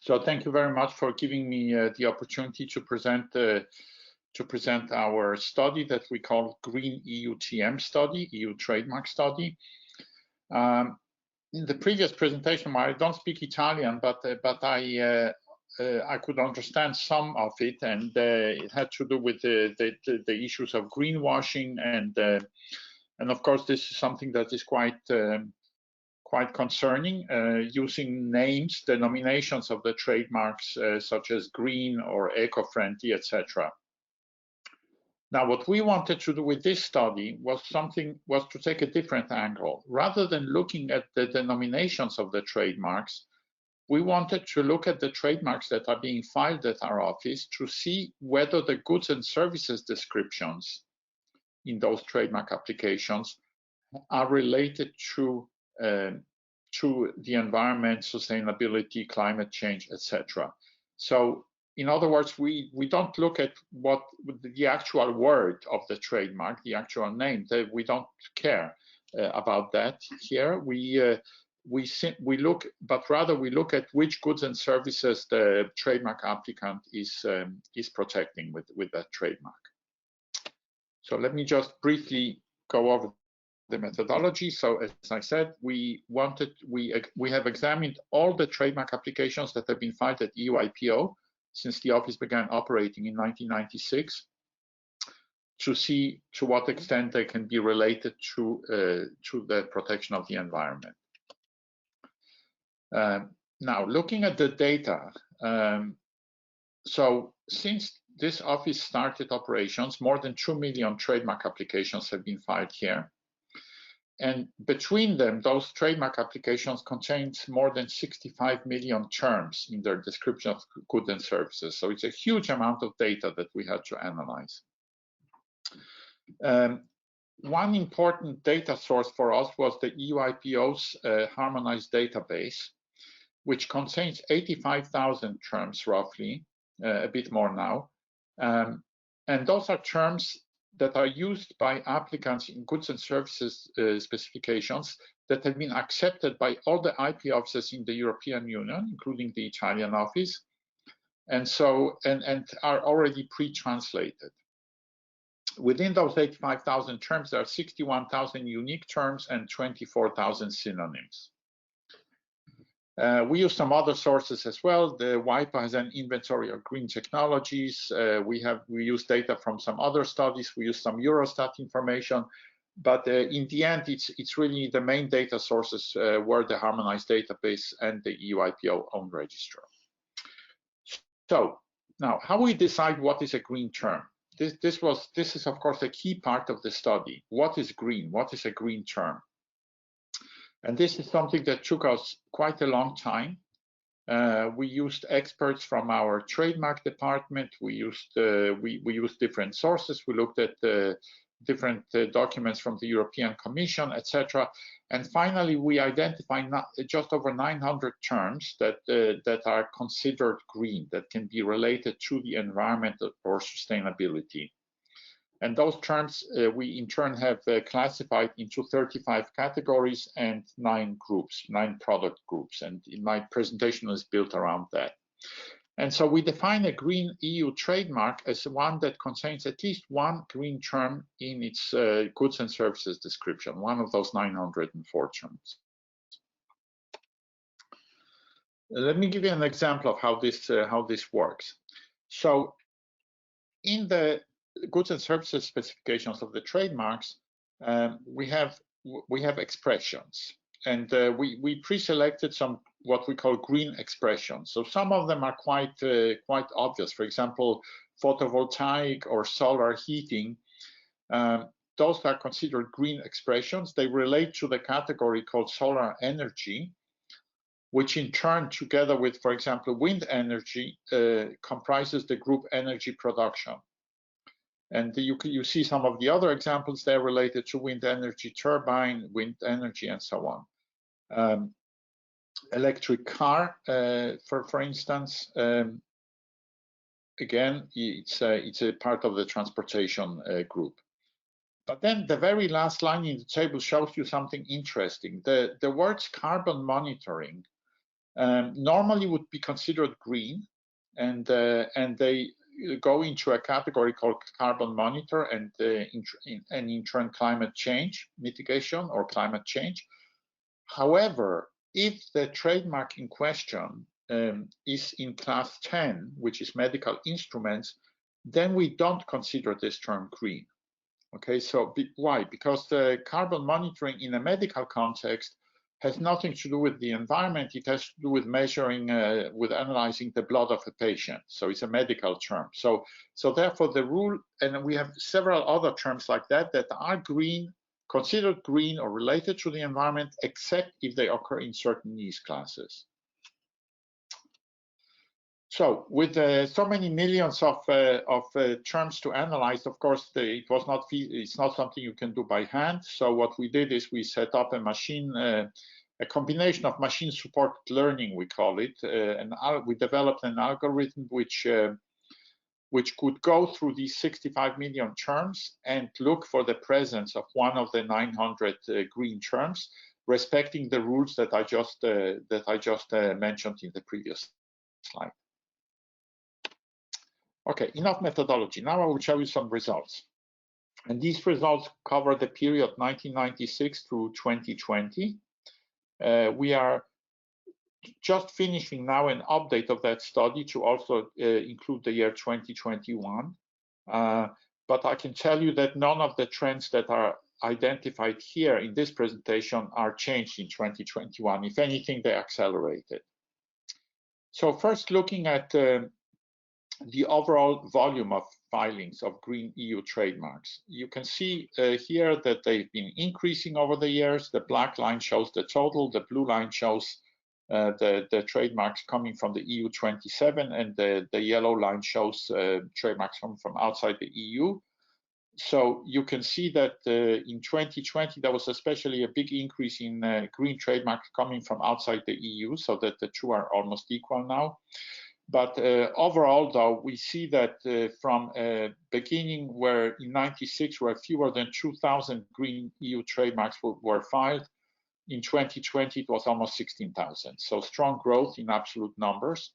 So thank you very much for giving me the opportunity to present our study that we call Green EU TM study, EU trademark study. In the previous presentation, I don't speak Italian, but I could understand some of it, and it had to do with the issues of greenwashing, and of course this is something that is quite concerning, using names, denominations of the trademarks such as green or eco-friendly, etc. Now, what we wanted to do with this study was to take a different angle. Rather than looking at the denominations of the trademarks, we wanted to look at the trademarks that are being filed at our office to see whether the goods and services descriptions in those trademark applications are related to the environment, sustainability, climate change, etc. So, in other words, we don't look at what the actual word of the trademark, the actual name. We don't care about that here. We look, but rather we look at which goods and services the trademark applicant is protecting with that trademark. So let me just briefly go over the methodology. So as I said, we have examined all the trademark applications that have been filed at EU IPO since the office began operating in 1996, to see to what extent they can be related to the protection of the environment. Now, looking at the data, so since this office started operations, more than 2 million trademark applications have been filed here. And between them, those trademark applications contain more than 65 million terms in their description of goods and services. So it's a huge amount of data that we had to analyze. One important data source for us was the EU IPO's harmonized database, which contains 85,000 terms roughly, a bit more now. And those are terms that are used by applicants in goods and services specifications that have been accepted by all the IP offices in the European Union, including the Italian office, and are already pre-translated. Within those 85,000 terms, there are 61,000 unique terms and 24,000 synonyms. We use some other sources as well. The WIPO has an inventory of green technologies. We use data from some other studies. We use some Eurostat information, but in the end, it's really the main data sources were the harmonized database and the EU IPO own registrar. So now, how we decide what is a green term? This is of course a key part of the study. What is green? What is a green term? And this is something that took us quite a long time. We used experts from our trademark department. We used different sources. We looked at different documents from the European Commission, etc. And finally, we identified just over 900 terms that are considered green, that can be related to the environment or sustainability. And those terms we in turn have classified into 35 categories and 9 groups, 9 product groups. And in my presentation is built around that. And so we define a green EU trademark as one that contains at least one green term in its goods and services description, one of those 904 terms. Let me give you an example of how this works. So in the goods and services specifications of the trademarks, we have expressions, and we pre-selected some what we call green expressions. So some of them are quite obvious. For example, photovoltaic or solar heating. Those are considered green expressions. They relate to the category called solar energy, which in turn, together with, for example, wind energy, comprises the group energy production. And you see some of the other examples there related to wind energy turbine, wind energy, and so on. Electric car, for instance, again, it's a part of the transportation group. But then the very last line in the table shows you something interesting. The words carbon monitoring normally would be considered green, and they go into a category called carbon monitor and in turn climate change mitigation or climate change. However, if the trademark in question is in class 10, which is medical instruments, then we don't consider this term green. Okay, so why? Because the carbon monitoring in a medical context has nothing to do with the environment. It has to do with measuring, with analyzing the blood of a patient. So it's a medical term. So therefore the rule, and we have several other terms like that are green, considered green or related to the environment, except if they occur in certain niche classes. So with so many millions of terms to analyze, of course, it's not something you can do by hand. So what we did is we set up a machine, a combination of machine supported learning, we call it, and we developed an algorithm which could go through these 65 million terms and look for the presence of one of the 900 green terms, respecting the rules that I just mentioned in the previous slide. Okay, enough methodology. Now I will show you some results. And these results cover the period 1996 through 2020. We are just finishing now an update of that study to also include the year 2021. But I can tell you that none of the trends that are identified here in this presentation are changed in 2021. If anything, they accelerated. So first, looking at the overall volume of filings of green EU trademarks. You can see here that they've been increasing over the years. The black line shows the total, the blue line shows the trademarks coming from the EU 27, and the yellow line shows trademarks coming from outside the EU. So you can see that in 2020, there was especially a big increase in green trademarks coming from outside the EU, so that the two are almost equal now. But overall, though, we see that from beginning where in 96 where fewer than 2,000 green EU trademarks were filed, in 2020 it was almost 16,000. So strong growth in absolute numbers.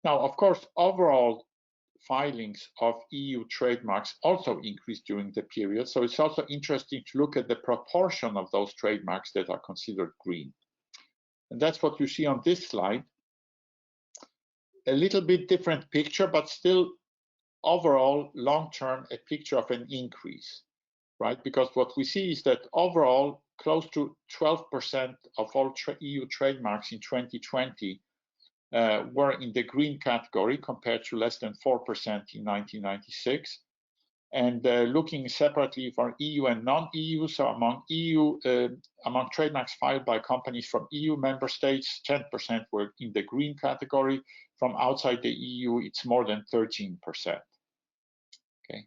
Now, of course, overall filings of EU trademarks also increased during the period. So it's also interesting to look at the proportion of those trademarks that are considered green. And that's what you see on this slide. A little bit different picture, but still overall long-term a picture of an increase, right? Because what we see is that overall close to 12% of all EU trademarks in 2020 were in the green category compared to less than 4% in 1996. And looking separately for EU and non-EU, so among trademarks filed by companies from EU member states, 10% were in the green category. From outside the EU, it's more than 13%. Okay.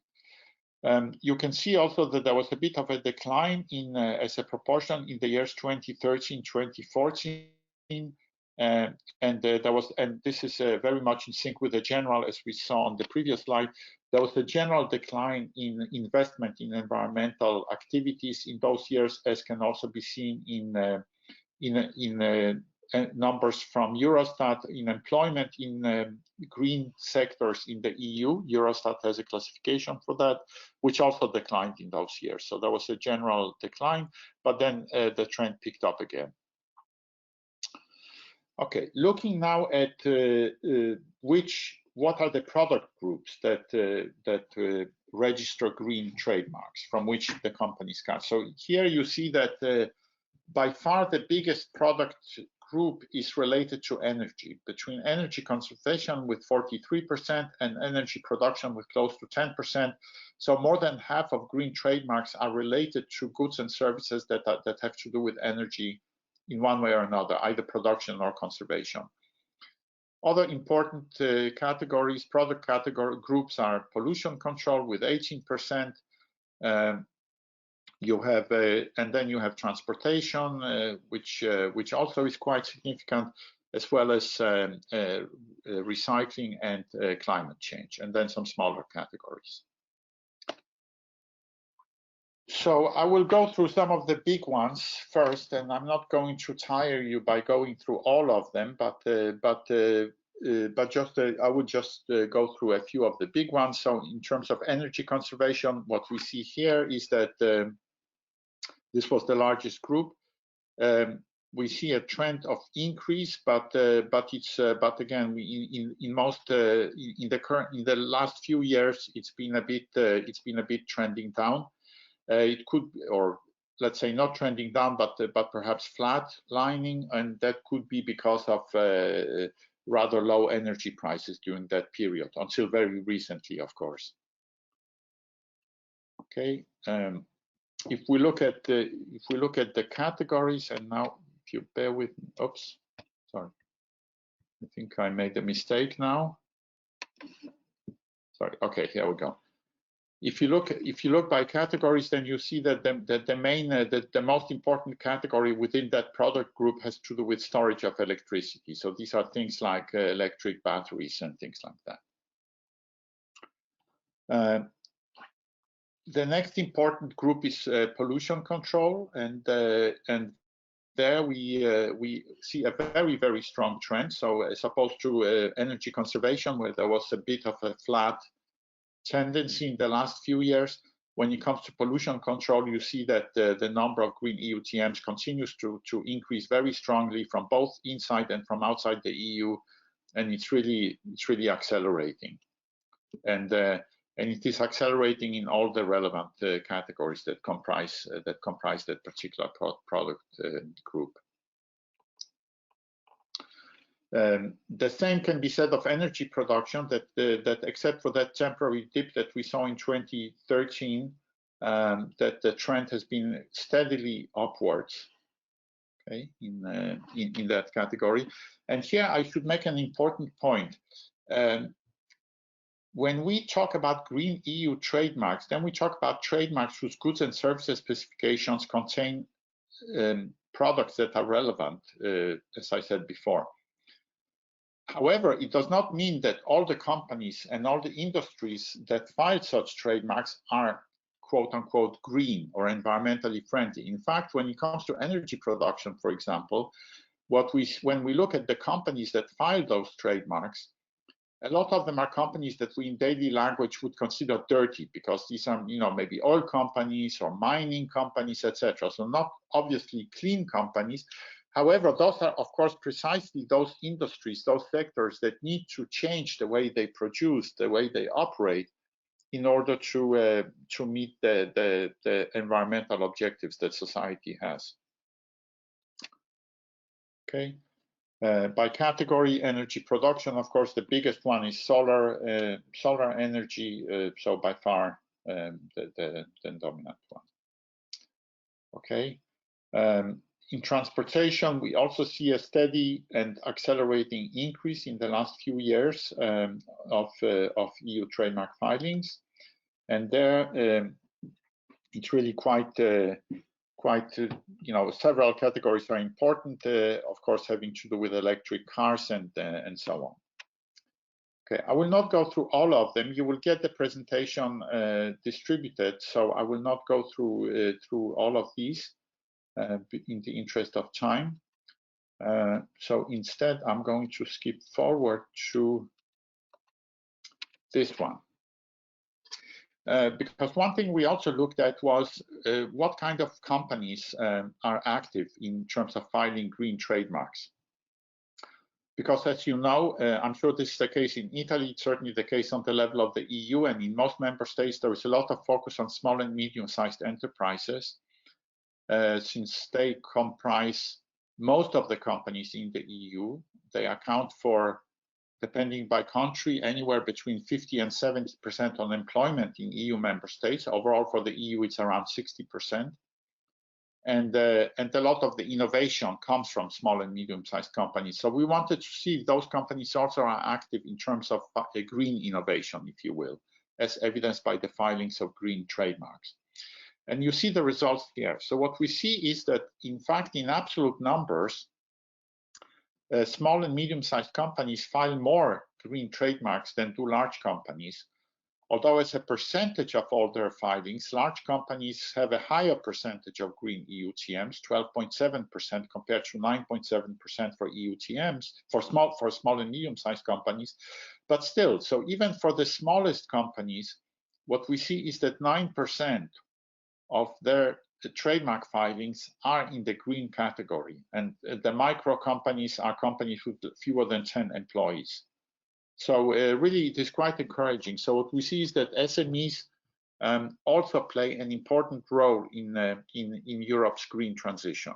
You can see also that there was a bit of a decline in as a proportion in the years 2013, 2014. And this is very much in sync with the general, as we saw on the previous slide. There was a general decline in investment in environmental activities in those years, as can also be seen in numbers from Eurostat in employment in green sectors in the EU. Eurostat has a classification for that, which also declined in those years. So there was a general decline, but then the trend picked up again. Okay, looking now at what are the product groups that register green trademarks from which the companies come. So here you see that by far the biggest product group is related to energy, between energy conservation with 43% and energy production with close to 10%. So more than half of green trademarks are related to goods and services that have to do with energy in one way or another, either production or conservation. Other important categories, product category groups are pollution control with 18%. You have, and then you have transportation, which also is quite significant, as well as recycling and climate change, and then some smaller categories. So I will go through some of the big ones first, and I'm not going to tire you by going through all of them, but I would just go through a few of the big ones. So in terms of energy conservation, what we see here is that this was the largest group. We see a trend of increase, but again, in the last few years, it's been a bit trending down. It could, or let's say not trending down, but perhaps flat lining, and that could be because of rather low energy prices during that period, until very recently, of course. Okay, if we look at the categories, and now if you bear with me, oops, sorry, I think I made a mistake now. Sorry. Okay, here we go. If you look by categories, then you see that the most important category within that product group has to do with storage of electricity. So these are things like electric batteries and things like that. The next important group is pollution control, and there we see a very strong trend. So as opposed to energy conservation, where there was a bit of a flat tendency in the last few years, when it comes to pollution control, you see that the number of green EUTMs continues to increase very strongly from both inside and from outside the EU, and it's really accelerating, and it is accelerating in all the relevant categories that comprise that particular product group. The same can be said of energy production, that except for that temporary dip that we saw in 2013, that the trend has been steadily upwards, okay, in that category. And here I should make an important point. When we talk about green EU trademarks, then we talk about trademarks whose goods and services specifications contain products that are relevant, as I said before. However, it does not mean that all the companies and all the industries that file such trademarks are quote unquote green or environmentally friendly. In fact, when it comes to energy production, for example, when we look at the companies that file those trademarks, a lot of them are companies that we in daily language would consider dirty, because these are, maybe oil companies or mining companies, etc. So not obviously clean companies. However, those are, of course, precisely those industries, those sectors that need to change the way they produce, the way they operate, in order to meet the environmental objectives that society has. Okay. By category, energy production, of course, the biggest one is solar energy. So by far the dominant one. Okay. In transportation, we also see a steady and accelerating increase in the last few years of EU trademark filings, and there it's really quite several categories are important, of course, having to do with electric cars and so on. Okay, I will not go through all of them. You will get the presentation distributed, so I will not go through all of these. In the interest of time. So instead, I'm going to skip forward to this one. Because one thing we also looked at was what kind of companies are active in terms of filing green trademarks. Because as you know, I'm sure this is the case in Italy, it's certainly the case on the level of the EU, and in most member states, there is a lot of focus on small and medium-sized enterprises. Since they comprise most of the companies in the EU, they account for, depending by country, anywhere between 50 and 70% on employment in EU member states. Overall, for the EU, it's around 60%. And a lot of the innovation comes from small and medium-sized companies. So we wanted to see if those companies also are active in terms of a green innovation, if you will, as evidenced by the filings of green trademarks. And you see the results here. So what we see is that, in fact, in absolute numbers, small and medium-sized companies file more green trademarks than do large companies. although as a percentage of all their filings, large companies have a higher percentage of green EUTMs, 12.7% compared to 9.7% for EUTMs for small and medium-sized companies. But still, so even for the smallest companies, what we see is that 9% of their trademark filings are in the green category, and the micro companies are companies with fewer than 10 employees. So really, it is quite encouraging. So what we see is that SMEs also play an important role in Europe's green transition.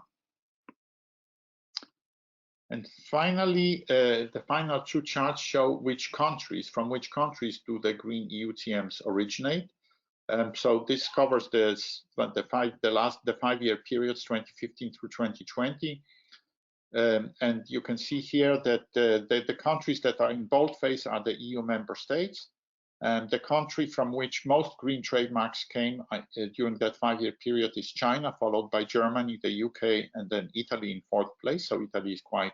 And finally, the final two charts show from which countries do the green EUTMs originate. So this covers the 5-year periods 2015 through 2020. And you can see here that the countries that are in boldface are the EU member states. And the country from which most green trademarks came during that 5-year period is China, followed by Germany, the UK, and then Italy in 4th place. So Italy is quite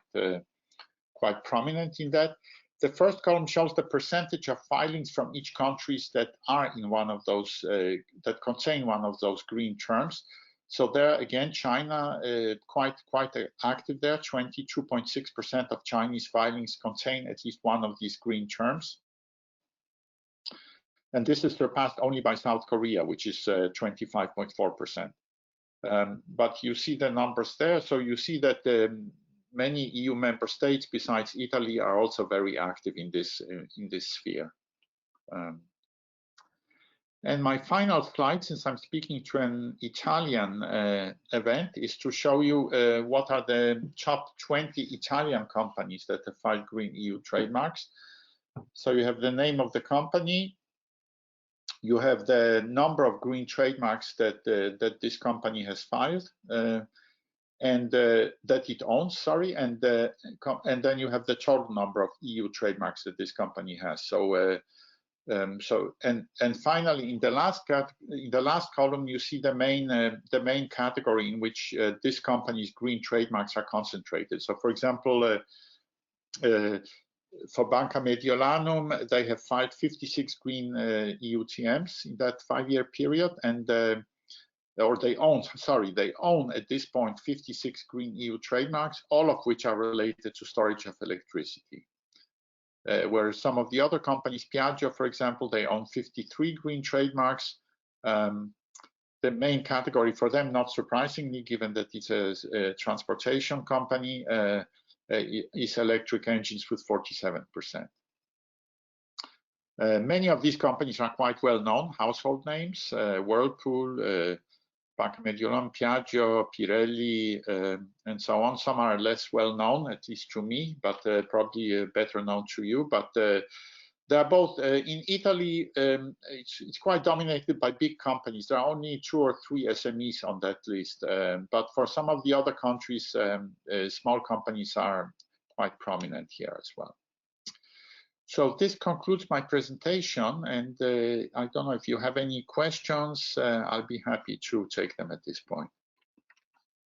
prominent in that. The first column shows the percentage of filings from each countries that are in one of those, that contain one of those green terms. So there again, China quite active there. 22.6% of Chinese filings contain at least one of these green terms. And this is surpassed only by South Korea, which is 25.4%. But you see the numbers there. So you see that many EU member states besides Italy are also very active in this sphere. And my final slide, since I'm speaking to an Italian event, is to show you what are the top 20 Italian companies that have filed green EU trademarks. So you have the name of the company, you have the number of green trademarks that this company has filed, and that it owns, sorry, and then you have the total number of EU trademarks that this company has. So and finally, in the last column, you see the main category in which this company's green trademarks are concentrated. So, for example, for Banca Mediolanum, they have filed 56 green EUTMs in that 5-year period, and they own at this point 56 green EU trademarks, all of which are related to storage of electricity. Whereas some of the other companies, Piaggio, for example, they own 53 green trademarks. The main category for them, not surprisingly, given that it's a transportation company, is electric engines with 47%. Many of these companies are quite well-known household names: Whirlpool, Banca Mediolanum, Piaggio, Pirelli, and so on. Some are less well-known, at least to me, but probably better known to you. But they are both in Italy. It's quite dominated by big companies. There are only 2 or 3 SMEs on that list. But for some of the other countries, small companies are quite prominent here as well. So this concludes my presentation, and I don't know if you have any questions. I'll be happy to take them at this point.